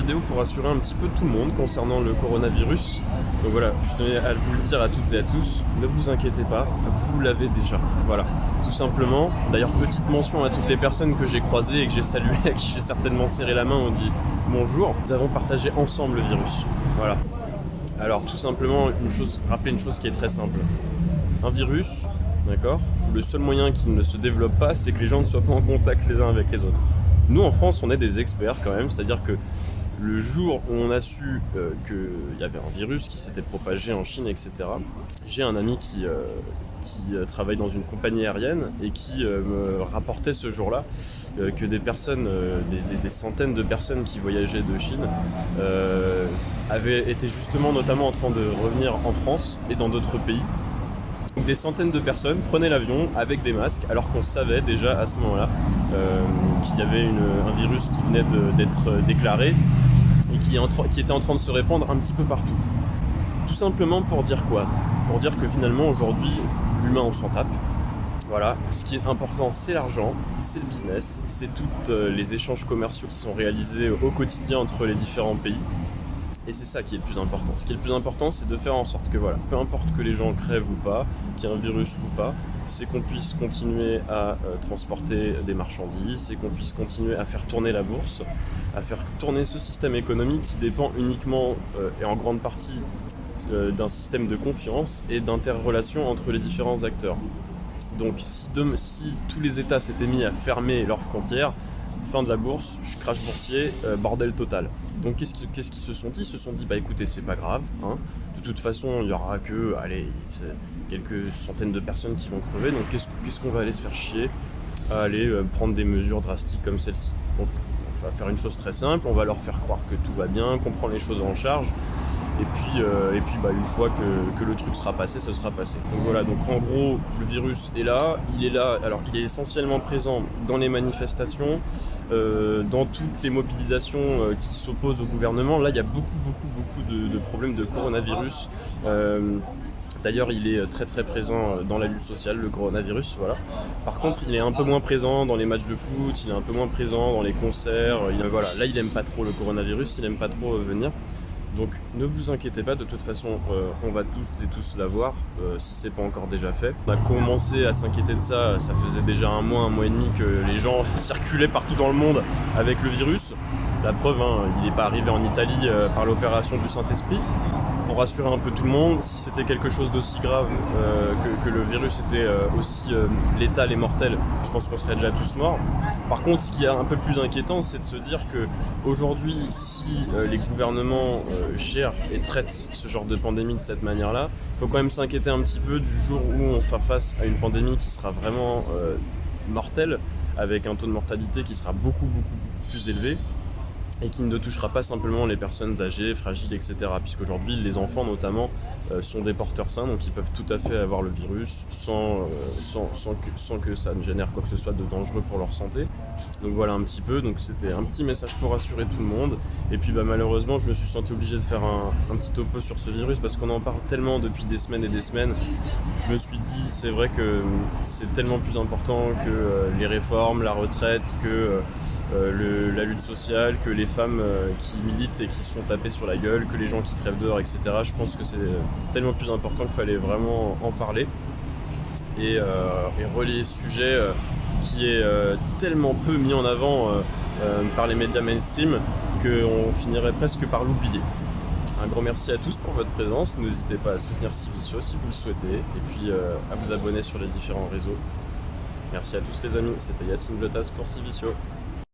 vidéo pour rassurer un petit peu tout le monde concernant le coronavirus. Donc voilà, je tenais à vous le dire à toutes et à tous, ne vous inquiétez pas, vous l'avez déjà. Voilà, tout simplement. D'ailleurs, petite mention à toutes les personnes que j'ai croisées et que j'ai saluées, à qui j'ai certainement serré la main, on dit bonjour. Nous avons partagé ensemble le virus. Voilà. Alors tout simplement, rappelez une chose qui est très simple. Un virus, d'accord, le seul moyen qu'il ne se développe pas, c'est que les gens ne soient pas en contact les uns avec les autres. Nous en France, on est des experts quand même, c'est-à-dire que le jour où on a su qu'il y avait un virus qui s'était propagé en Chine, etc., j'ai un ami qui travaille dans une compagnie aérienne et qui me rapportait ce jour-là que des personnes, des centaines de personnes qui voyageaient de Chine avaient été justement notamment en train de revenir en France et dans d'autres pays. Des centaines de personnes prenaient l'avion avec des masques alors qu'on savait déjà à ce moment-là qu'il y avait un virus qui venait d'être déclaré et qui était en train de se répandre un petit peu partout. Tout simplement pour dire quoi ? Pour dire que finalement aujourd'hui, l'humain on s'en tape. Voilà, ce qui est important c'est l'argent, c'est le business, c'est tous les échanges commerciaux qui sont réalisés au quotidien entre les différents pays. Et c'est ça qui est le plus important. Ce qui est le plus important, c'est de faire en sorte que voilà, peu importe que les gens crèvent ou pas, qu'il y ait un virus ou pas, c'est qu'on puisse continuer à transporter des marchandises, c'est qu'on puisse continuer à faire tourner la bourse, à faire tourner ce système économique qui dépend uniquement et en grande partie d'un système de confiance et d'interrelation entre les différents acteurs. Donc si tous les États s'étaient mis à fermer leurs frontières, fin de la bourse, crash boursier, bordel total. Donc qu'est-ce qu'ils se sont dit ? Ils se sont dit, bah écoutez, c'est pas grave, hein. De toute façon, il n'y aura que, quelques centaines de personnes qui vont crever, donc qu'est-ce qu'on va aller se faire chier à aller prendre des mesures drastiques comme celle-ci. Donc on va faire une chose très simple, on va leur faire croire que tout va bien, qu'on prend les choses en charge, et puis une fois que le truc sera passé, ça sera passé. Donc voilà, donc en gros, le virus est là, alors il est essentiellement présent dans les manifestations, dans toutes les mobilisations qui s'opposent au gouvernement. Là, il y a beaucoup de problèmes de coronavirus. D'ailleurs, il est très très présent dans la lutte sociale, le coronavirus, voilà. Par contre, il est un peu moins présent dans les matchs de foot, il est un peu moins présent dans les concerts. Là, il aime pas trop le coronavirus, il aime pas trop venir. Donc ne vous inquiétez pas, de toute façon on va toutes et tous l'avoir si c'est pas encore déjà fait. On a commencé à s'inquiéter de ça faisait déjà un mois et demi que les gens circulaient partout dans le monde avec le virus. La preuve, il n'est pas arrivé en Italie par l'opération du Saint-Esprit. Pour rassurer un peu tout le monde, si c'était quelque chose d'aussi grave que le virus était aussi létal et mortel, je pense qu'on serait déjà tous morts. Par contre, ce qui est un peu plus inquiétant, c'est de se dire qu'aujourd'hui, si les gouvernements gèrent et traitent ce genre de pandémie de cette manière-là, il faut quand même s'inquiéter un petit peu du jour où on fera face à une pandémie qui sera vraiment mortelle, avec un taux de mortalité qui sera beaucoup plus élevé, et qui ne touchera pas simplement les personnes âgées, fragiles, etc. Puisqu'aujourd'hui, les enfants notamment sont des porteurs sains, donc ils peuvent tout à fait avoir le virus sans que ça ne génère quoi que ce soit de dangereux pour leur santé. Donc voilà un petit peu, donc c'était un petit message pour rassurer tout le monde. Et puis malheureusement, je me suis senti obligé de faire un petit topo sur ce virus parce qu'on en parle tellement depuis des semaines et des semaines. Je me suis dit, c'est vrai que c'est tellement plus important que les réformes, la retraite, que la lutte sociale, que les femmes qui militent et qui se font taper sur la gueule, que les gens qui crèvent dehors, etc. Je pense que c'est tellement plus important qu'il fallait vraiment en parler et relayer ce sujet qui est tellement peu mis en avant par les médias mainstream qu'on finirait presque par l'oublier. Un grand merci à tous pour votre présence, n'hésitez pas à soutenir Civicio si vous le souhaitez et puis à vous abonner sur les différents réseaux. Merci à tous les amis, c'était Yacine Blotas pour Civicio.